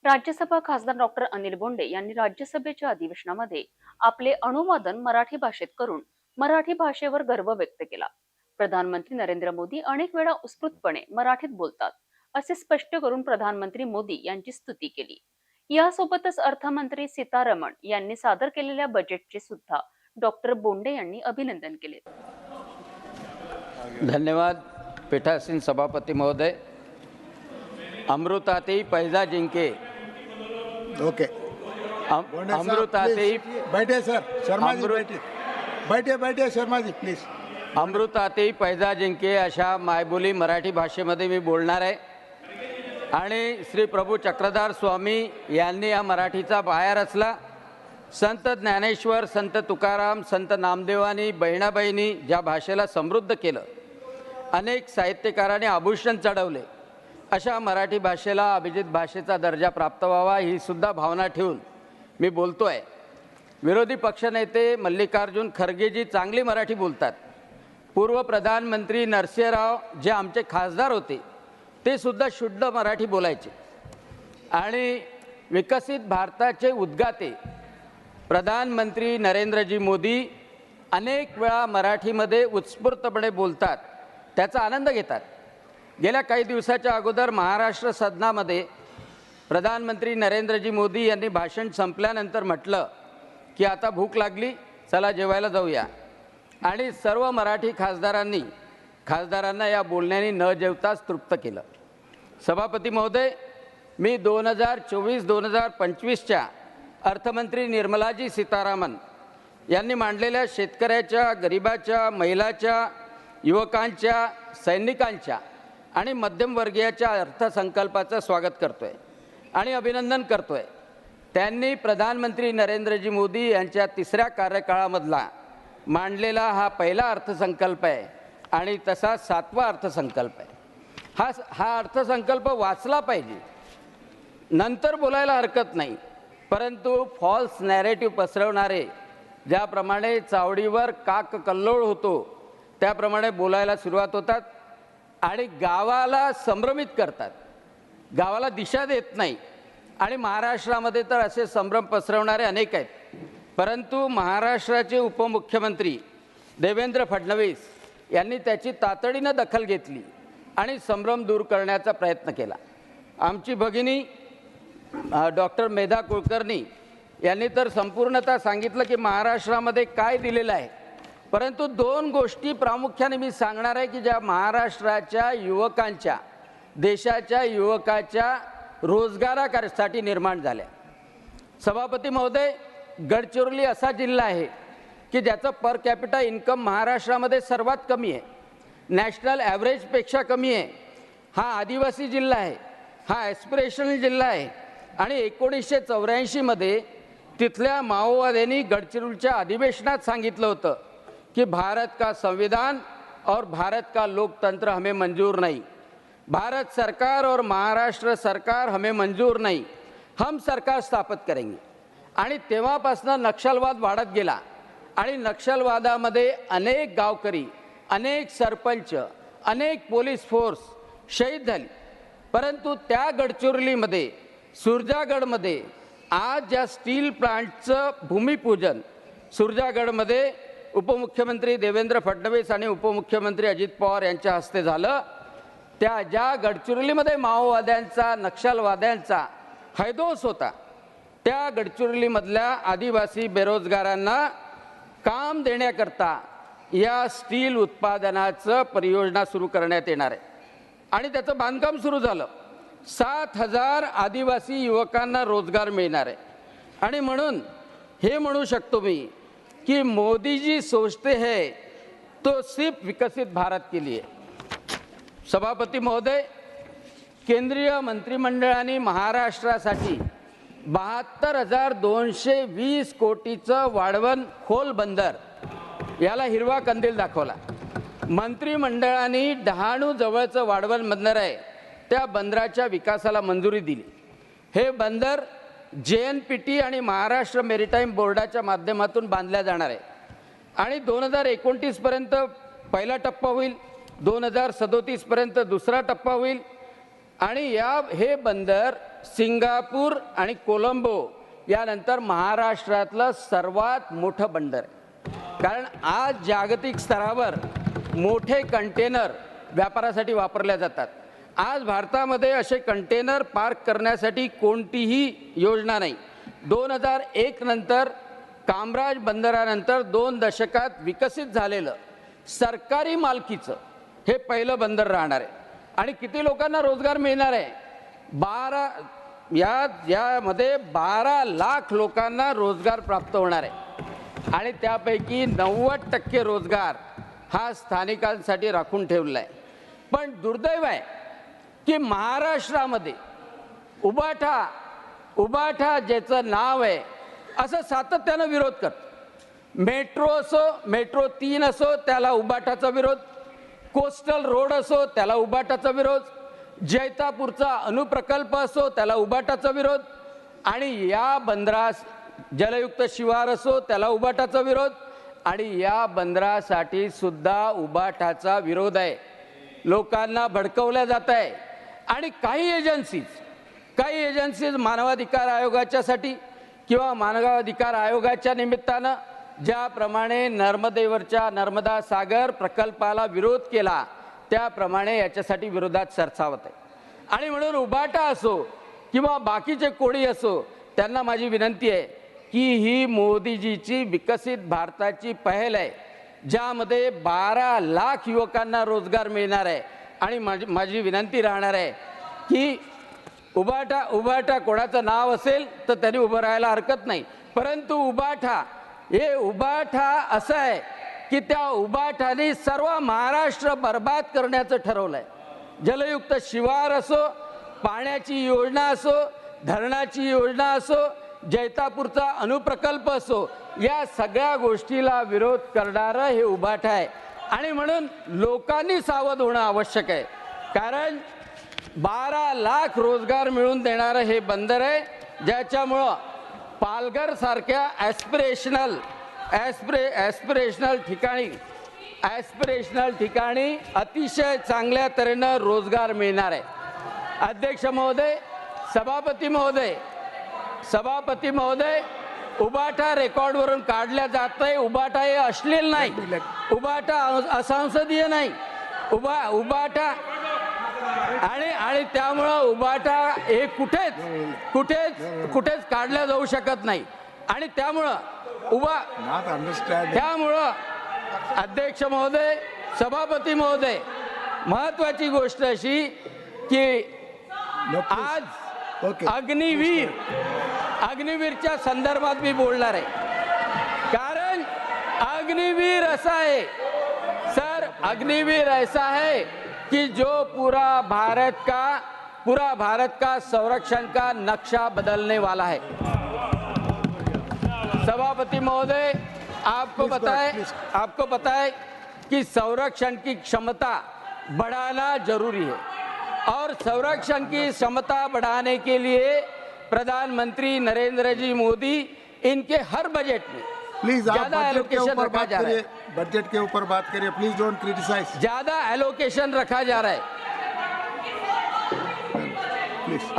राज्यसभा खासदार डॉक्टर अनिल बोंडे यांनी राज्यसभेच्या अधिवेशनामध्ये आपले अनुवादन मराठी भाषेत करून मराठी भाषेवर गर्व व्यक्त केला. प्रधानमंत्री नरेंद्र मोदी अनेक वेळा उत्स्फूर्तपणे मराठीत बोलतात असे स्पष्ट करून प्रधानमंत्री मोदी यांची स्तुती केली. यासोबतच अर्थमंत्री सीतारमण यांनी सादर केलेल्या बजेटचे सुद्धा डॉक्टर बोंडे यांनी अभिनंदन केले. धन्यवाद पीठासीन सभापती महोदय. अमृतातेही पैजा जिंके. ओके. अमृतातेही बैठे सर. शर्मा जी बैठे. बैठे बैठे शर्मा जी प्लीज. अमृतातेही पैजा जिंके अशा मायबोली मराठी भाषेमध्ये मी बोलणार आहे. आणि श्री प्रभू चक्रधार स्वामी यांनी या मराठीचा पाया रचला. संत ज्ञानेश्वर, संत तुकाराम, संत नामदेवानी, बहिणाबाईंनी ज्या भाषेला समृद्ध केलं, अनेक साहित्यकारांनी आभूषण चढवले, अशा मराठी भाषेला अभिजित भाषेचा दर्जा प्राप्त व्हावा ही सुद्धा भावना ठेवून मी बोलतो आहे. विरोधी पक्षनेते मल्लिकार्जुन खरगेजी चांगली मराठी बोलतात. पूर्व प्रधानमंत्री नरसिंहराव जे आमचे खासदार होते ते सुद्धा शुद्ध मराठी बोलायचे. आणि विकसित भारताचे उद्गाते प्रधानमंत्री नरेंद्रजी मोदी अनेक वेळा मराठीमध्ये उत्स्फूर्तपणे बोलतात, त्याचा आनंद घेतात. गेल्या काही दिवसाच्या अगोदर महाराष्ट्र सदनामध्ये प्रधानमंत्री नरेंद्रजी मोदी यांनी भाषण संपल्यानंतर म्हटलं की आता भूक लागली, चला जेवायला जाऊया. आणि सर्व मराठी खासदारांना या बोलण्याने न जेवताच तृप्त केलं. सभापती महोदय, मी 2024-2025च्या अर्थमंत्री निर्मलाजी सीतारामन यांनी मांडलेल्या शेतकऱ्याच्या, गरिबाच्या, महिलाच्या, युवकांच्या, सैनिकांच्या आणि मध्यमवर्गीयाच्या अर्थसंकल्पाचं स्वागत करतोय आणि अभिनंदन करतोय. त्यांनी प्रधानमंत्री नरेंद्रजी मोदी यांच्या 3ऱ्या कार्यकाळामधला मांडलेला हा पहिला अर्थसंकल्प आहे आणि तसा 7वा अर्थसंकल्प आहे. हा अर्थसंकल्प वाचला पाहिजे, नंतर बोलायला हरकत नाही. परंतु फॉल्स नॅरेटिव्ह पसरवणारे ज्याप्रमाणे चावडीवर काक कल्लोळ होतो त्याप्रमाणे बोलायला सुरुवात होतात आणि गावाला संभ्रमित करतात, गावाला दिशा देत नाही. आणि महाराष्ट्रामध्ये तर असे संभ्रम पसरवणारे अनेक आहेत. परंतु महाराष्ट्राचे उपमुख्यमंत्री देवेंद्र फडणवीस यांनी त्याची तातडीनं दखल घेतली आणि संभ्रम दूर करण्याचा प्रयत्न केला. आमची भगिनी डॉक्टर मेधा कुलकर्णी यांनी तर संपूर्णतः सांगितलं की महाराष्ट्रामध्ये काय दिलेलं आहे. परंतु 2 गोष्टी प्रामुख्याने मी सांगणार आहे की ज्या महाराष्ट्राच्या युवकांच्या, देशाच्या युवकाच्या रोजगारासाठी निर्माण झाल्या. सभापती महोदय, गडचिरोली असा जिल्हा आहे की ज्याचं पर कॅपिटा इन्कम महाराष्ट्रामध्ये सर्वात कमी आहे, नॅशनल ॲव्हरेजपेक्षा कमी आहे. हा आदिवासी जिल्हा आहे, हा ॲस्पिरेशनल जिल्हा आहे. आणि 1984मध्ये तिथल्या माओवाद्यांनी गडचिरोलीच्या अधिवेशनात सांगितलं होतं कि भारत का संविधान और भारत का लोकतंत्र हमें मंजूर नहीं, भारत सरकार और महाराष्ट्र सरकार हमें मंजूर नहीं, हम सरकार स्थापित करेंगे. आणि तेव्हापासून नक्षलवाद वाढत गेला आणि नक्षलवादामध्ये अनेक गावकरी, अनेक सरपंच, अनेक पोलीस फोर्स शहीद झाली. परंतु त्या गडचिरोलीमध्ये, सुरजागडमध्ये आज ज्या स्टील प्लांटचं भूमिपूजन सुरजागडमध्ये उपमुख्यमंत्री देवेंद्र फडणवीस आणि उपमुख्यमंत्री अजित पवार यांच्या हस्ते झालं, त्या ज्या गडचिरोलीमध्ये माओवाद्यांचा, नक्षलवाद्यांचा हैदोस होता, त्या गडचिरोलीमधल्या आदिवासी बेरोजगारांना काम देण्याकरता या स्टील उत्पादनाचं परियोजना सुरू करण्यात येणार आहे. आणि त्याचं बांधकाम सुरू झालं. 7,000 आदिवासी युवकांना रोजगार मिळणार आहे. आणि म्हणून हे म्हणू शकतो मी कि मोदी जी सोचते हैं तो सिर्फ विकसित भारत के लिए. सभापती महोदय, केंद्रीय मंत्रिमंडळाने महाराष्ट्रासाठी 72,220 कोटीचं वाढवण खोल बंदर याला हिरवा कंदील दाखवला. मंत्रिमंडळाने डहाणू जवळचं वाढवण बंदर आहे त्या बंदराच्या विकासाला मंजुरी दिली. हे बंदर JNPT आणि महाराष्ट्र मेरीटाईम बोर्डाच्या माध्यमातून बांधल्या जाणार आहे. आणि 2029 पर्यंत पहिला टप्पा होईल, 2037 पर्यंत दुसरा टप्पा होईल. आणि हे बंदर सिंगापूर आणि कोलंबो यानंतर महाराष्ट्रातलं सर्वात मोठं बंदर आहे. कारण आज जागतिक स्तरावर मोठे कंटेनर व्यापारासाठी वापरल्या जातात. आज भारतामध्ये असे कंटेनर पार्क करण्यासाठी कोणतीही योजना नाही. 2001 नंतर कामराज बंदरानंतर 2 दशकात विकसित झालेलं सरकारी मालकीचं हे पहिलं बंदर राहणार आहे. आणि किती लोकांना रोजगार मिळणार आहे? यामध्ये 12 लाख लोकांना रोजगार प्राप्त होणार आहे आणि त्यापैकी 90% रोजगार हा स्थानिकांसाठी राखून ठेवला आहे. पण दुर्दैव आहे की महाराष्ट्रामध्ये उबाठा ज्याचं नाव आहे असं सातत्यानं विरोध करतं. मेट्रो असो, मेट्रो 3 असो त्याला उबाठाचा विरोध, कोस्टल रोड असो त्याला उबाटाचा विरोध, जैतापूरचा अणुप्रकल्प असो त्याला उबाटाचा विरोध, आणि या बंदरास जलयुक्त शिवार असो त्याला उबाटाचा विरोध, आणि या बंदरासाठी सुद्धा उबाटाचा विरोध आहे. लोकांना भडकवल्या जात आहे. आणि काही एजन्सीज मानवाधिकार आयोगाच्यासाठी किंवा मानवाधिकार आयोगाच्या निमित्तानं ज्याप्रमाणे नर्मदेवरच्या नर्मदा सागर प्रकल्पाला विरोध केला त्याप्रमाणे याच्यासाठी विरोधात सरसावत आहे. आणि म्हणून उबाटा असो किंवा बाकीचे कोणी असो त्यांना माझी विनंती आहे की ही मोदीजीची विकसित भारताची पहल आहे ज्यामध्ये 12 लाख युवकांना रोजगार मिळणार आहे. आणि माझी विनंती राहणार आहे की उबाटा कोणाचं नाव असेल तर त्यांनी उभं राहायला हरकत नाही, परंतु उबाठा असं आहे की त्या उबाठाने सर्व महाराष्ट्र बर्बाद करण्याचं ठरवलं आहे. जलयुक्त शिवार असो, पाण्याची योजना असो, धरणाची योजना असो, जैतापूरचा अणुप्रकल्प असो, या सगळ्या गोष्टीला विरोध करणारं हे उबाठ आहे. आणि म्हणून लोकांनी सावध होणं आवश्यक आहे. कारण 12 लाख रोजगार मिळवून देणारं हे बंदर आहे ज्याच्यामुळं पालघर सारख्या ॲस्पिरेशनल ठिकाणी अतिशय चांगल्या तऱ्हेनं रोजगार मिळणार आहे. अध्यक्ष महोदय, सभापती महोदय, उबाटा रेकॉर्डवरून काढल्या जात आहे. उबाटा हे अश्लील नाही, उबाटा असंसदीय नाही, उबाटा आणि त्यामुळं उबाटा हे कुठेच काढल्या जाऊ शकत नाही. आणि त्यामुळं अध्यक्ष महोदय, सभापती महोदय, महत्वाची गोष्ट अशी की आज अग्निवीरच्या संदर्भात मी बोलणार आहे. कारण अग्निवीर ऐसा है सर, अग्निवीर ऐसा है कि जो पूरा भारत का संरक्षण का नक्शा बदलने वाला है. सभापति महोदय, आपको पता है कि संरक्षण की क्षमता बढ़ाना जरूरी है और संरक्षण की क्षमता बढ़ाने के लिए प्रधानमंत्री नरेंद्र जी मोदी इनके हर बजट में प्लीज ज्यादा एलोकेशन रखा जा रहा है. बजट के ऊपर बात करिए प्लीज, डोंट क्रिटिसाइज. ज्यादा एलोकेशन रखा जा रहा है.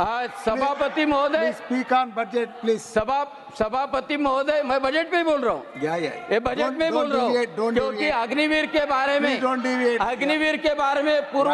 आज सभापति महोदय, स्पीक ऑन बजट प्लीज. सभापति महोदय, मैं बजट में बोल रहा हूँ. ये बजट में बोल रहा हूँ क्योंकि अग्निवीर के बारे में पूर्व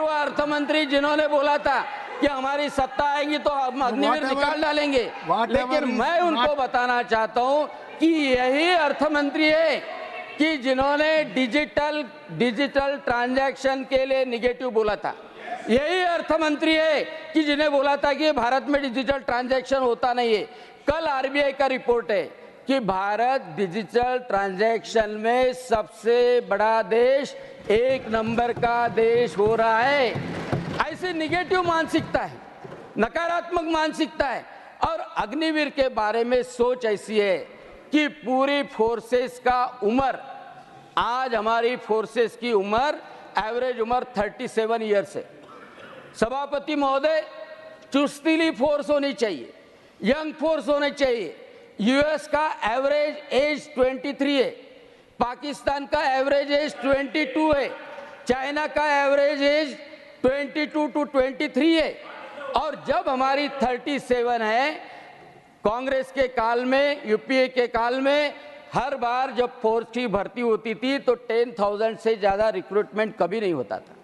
अर्थमंत्री जिन्होंने बोला था कि हमारी सत्ता आएगी तो हम अग्निवीर निकाल डालेंगे, लेकिन मैं उनको बताना चाहता हूं कि यही अर्थमंत्री है कि जिन्होंने डिजिटल ट्रांजैक्शन के लिए निगेटिव बोला था. यही अर्थमंत्री है कि जिन्हें बोला था कि भारत में डिजिटल ट्रांजैक्शन होता नहीं है. कल आरबीआई का रिपोर्ट है कि भारत डिजिटल ट्रांजैक्शन में सबसे बड़ा देश, 1 नंबर का देश हो रहा है. ऐसी निगेटिव मानसिकता है, नकारात्मक मानसिकता है. और अग्निवीर के बारे में सोच ऐसी है कि पूरी फोर्सेस का उम्र, आज हमारी फोर्सेस की उम्र एवरेज उम्र 37 ईयर्स है. सभापति महोदय, चुस्तीली फोर्स होनी चाहिए, यंग फोर्स होनी चाहिए. यूएस का एवरेज एज 23 है, पाकिस्तान का एवरेज एज 22 है, चाइना का एवरेज एज 22 to 23 है, और जब हमारी 37 है, कांग्रेस के काल में, यूपीए के काल में हर बार जब फोर्स की भर्ती होती थी तो 10,000 से ज़्यादा रिक्रूटमेंट कभी नहीं होता था,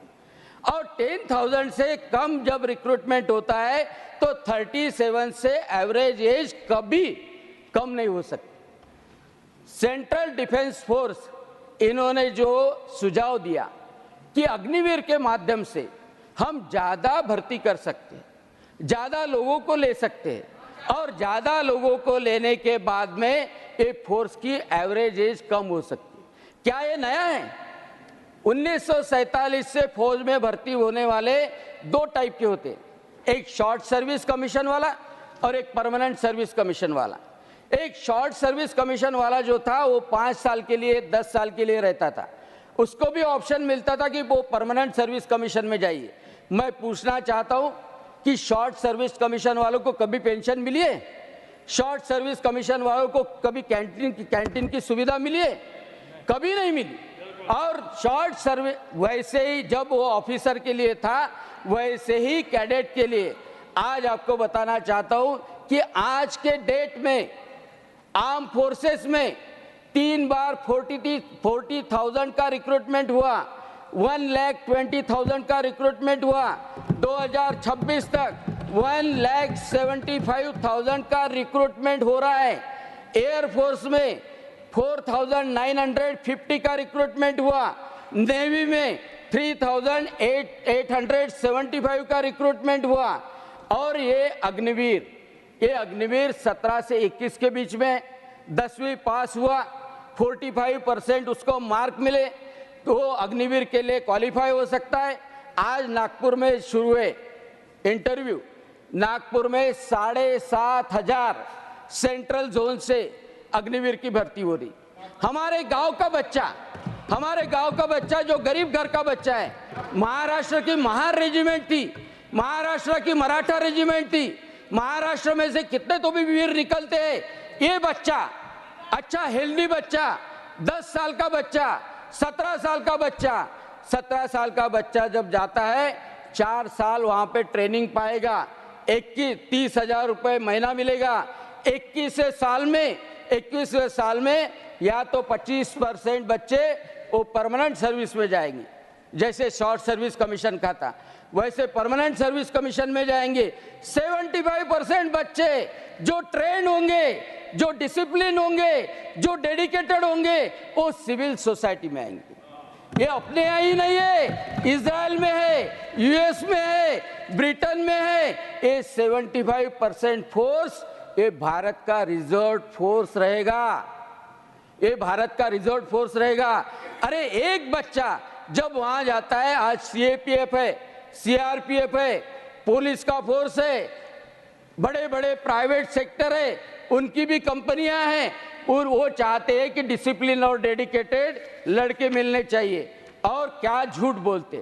और 10,000 से कम जब रिक्रूटमेंट होता है तो 37 से एवरेज एज कभी कम नहीं हो सकती। सेंट्रल डिफेंस फोर्स, इन्होंने जो सुझाव दिया कि अग्निवीर के माध्यम से हम ज़्यादा भर्ती कर सकते हैं, ज़्यादा लोगों को ले सकते हैं, और ज़्यादा लोगों को लेने के बाद में ये फोर्स की एवरेज एज कम हो सकती है। क्या ये नया है? 1947 से फौज में भर्ती होने वाले दो टाइप के होते हैं, एक शॉर्ट सर्विस कमीशन वाला और एक परमानेंट सर्विस कमीशन वाला। एक शॉर्ट सर्विस कमीशन वाला जो था वो 5 साल के लिए, 10 साल के लिए रहता था, उसको भी ऑप्शन मिलता था कि वो परमानेंट सर्विस कमीशन में जाइए। मैं पूछना चाहता हूं कि शॉर्ट सर्विस कमीशन वालों को कभी पेंशन मिली है? शॉर्ट सर्विस कमीशन वालों को कभी कैंटीन की सुविधा मिली है? कभी नहीं मिली। और शॉर्ट सर्विस वैसे ही जब वो ऑफिसर के लिए था, वैसे ही कैडेट के लिए। आज आपको बताना चाहता हूं कि आज के डेट में आर्म फोर्सेस में 3 बार 40,000 का रिक्रूटमेंट हुआ, 1,20,000 का रिक्रूटमेंट हुआ। 2026 तक 1,75,000 का रिक्रूटमेंट हो रहा है। एयरफोर्स में 4,950 का रिक्रूटमेंट हुआ, नेवी में 3,875 का रिक्रूटमेंट हुआ। और ये अग्निवीर 17 से 21 के बीच में 10वीं पास हुआ, 45% उसको मार्क मिले तो अग्निवीर के लिए क्वालिफाई हो सकता है। आज नागपुर में शुरू हुए इंटरव्यू, नागपुर में 7,500 सेंट्रल जोन से अग्निवीर की भर्ती हो रही। हमारे गांव का बच्चा जो गरीब घर का बच्चा है, महाराष्ट्र की महार रेजिमेंट थी, महाराष्ट्र की मराठा रेजिमेंट थी, महाराष्ट्र में से कितने तो भी वीर निकलते हैं। ये बच्चा, अच्छा हेल्दी बच्चा, 10 साल का बच्चा, 17 साल का बच्चा, 17 साल का बच्चा जब जाता है 4 साल वहां पे ट्रेनिंग पाएगा, 30,000 रुपये महीना मिलेगा। 21वें साल में या तो 25% बच्चे वो परमानेंट सर्विस में जाएंगे, जैसे शॉर्ट सर्विस कमीशन का था वैसे परमानेंट सर्विस कमीशन में जाएंगे। 75% बच्चे जो ट्रेन होंगे, जो डिसिप्लिन होंगे, जो डेडिकेटेड होंगे, वो सिविल सोसाइटी में आएंगे। ये अपने यहाँ ही नहीं है, इजराइल में है, यूएस में है, ब्रिटेन में है। ये 75% फोर्स ये भारत का रिजर्व फोर्स रहेगा, ये भारत का रिजर्व फोर्स रहेगा। अरे एक बच्चा जब वहां जाता है, आज सीएपीएफ है, सीआरपीएफ है, पुलिस का फोर्स है, बड़े बड़े प्राइवेट सेक्टर है, उनकी भी कंपनियां हैं, और वो चाहते हैं कि डिसिप्लिन और डेडिकेटेड लड़के मिलने चाहिए। और क्या झूठ बोलते,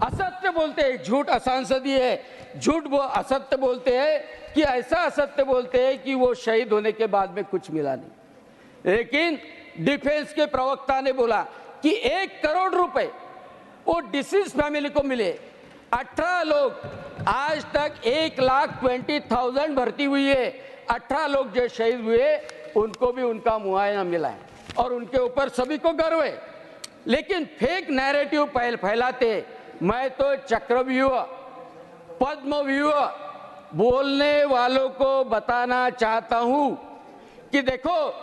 असत्य बोलते हैं, झूठ असंसदीय है, असत्य बोलते हैं कि ऐसा असत्य बोलते हैं कि वो शहीद होने के बाद में कुछ मिला नहीं। लेकिन डिफेंस के प्रवक्ता ने बोला कि 1 करोड़ रुपए वो डिसीज फैमिली को मिले। 18 लोग, आज तक 1,20,000 भर्ती हुई है, 18 लोग जो शहीद हुए उनको भी उनका मुआवजा मिला है और उनके ऊपर सभी को गर्व है। लेकिन फेक नैरेटिव फैलाते, मैं तो चक्रव्यूह, पद्मव्यूह बोलने वालों को बताना चाहता हूं कि देखो,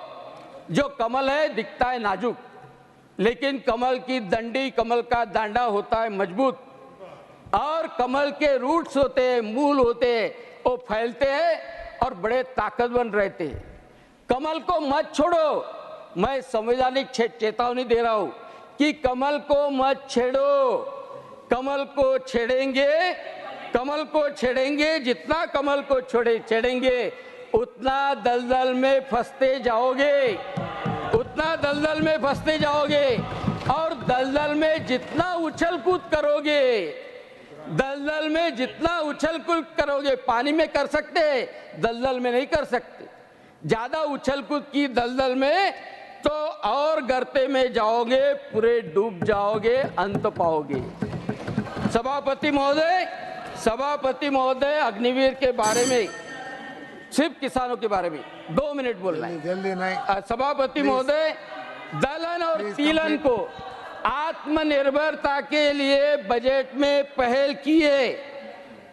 जो कमल है दिखता है नाजुक, लेकिन कमल की डंडी, कमल का दांडा होता है मजबूत, और कमल के रूट्स होते हैं, मूल होते हैं, वो फैलते हैं और बड़े ताकतवर रहते हैं। कमल को मत छोड़ो, मैं संवैधानिक चेतावनी दे रहा हूं कि कमल को मत छेड़ो। कमल को छेड़ेंगे, जितना कमल को छेड़ेंगे उतना दलदल में फंसते जाओगे, और दलदल में जितना उछल कूद करोगे, पानी में कर सकते हैं, दलदल में नहीं कर सकते। ज्यादा उछल कूद की दलदल में तो और गर्ते में जाओगे, पूरे डूब जाओगे, अंत पाओगे। सभापति महोदय अग्निवीर के बारे में, सिर्फ किसानों के बारे में 2 मिनट बोलना है। जल्दी नहीं। सभापति महोदय, दलहन और तिलहन को आत्मनिर्भरता के लिए बजट में पहल की है,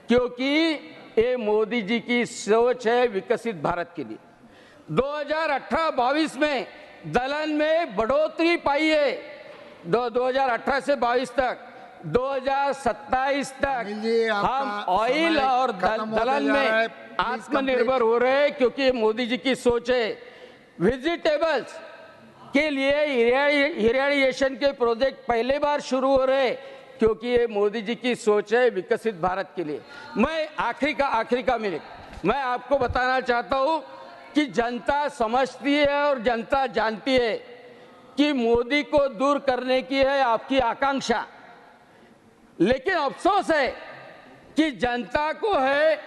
क्योंकि ये मोदी जी की सोच है विकसित भारत के लिए। 2018-22 में दलहन में बढ़ोतरी पाई है, 2018 से 22 तक, 2027 तक हम ऑयल और दलहन में आत्मनिर्भर हो रहे हैं, क्योंकि मोदी जी की सोच है। वेजिटेबल्स के लिए इरिगेशन के प्रोजेक्ट पहले बार शुरू हो रहे हैं, क्योंकि ये मोदी जी की सोच है विकसित भारत के लिए। मैं आखिरी का मिनट मैं आपको बताना चाहता हूं कि जनता समझती है और जनता जानती है कि मोदी को दूर करने की है आपकी आकांक्षा, लेकिन अफसोस है कि जनता को है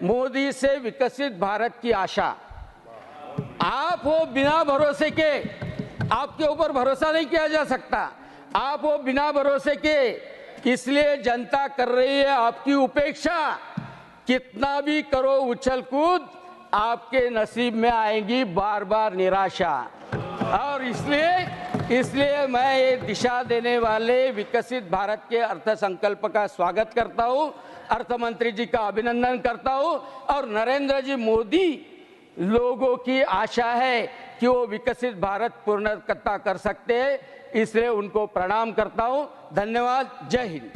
मोदी से विकसित भारत की आशा। आप हो बिना भरोसे के, आपके ऊपर भरोसा नहीं किया जा सकता। आप हो बिना भरोसे के, इसलिए जनता कर रही है आपकी उपेक्षा। कितना भी करो उछल कूद, आपके नसीब में आएगी बार बार निराशा। और इसलिए मैं ये दिशा देने वाले विकसित भारत के अर्थ संकल्प का स्वागत करता हूँ, अर्थ मंत्री जी का अभिनंदन करता हूँ, और नरेंद्र जी मोदी लोगों की आशा है कि वो विकसित भारत पूर्णतः कर सकते हैं, इसलिए उनको प्रणाम करता हूँ। धन्यवाद। जय हिंद।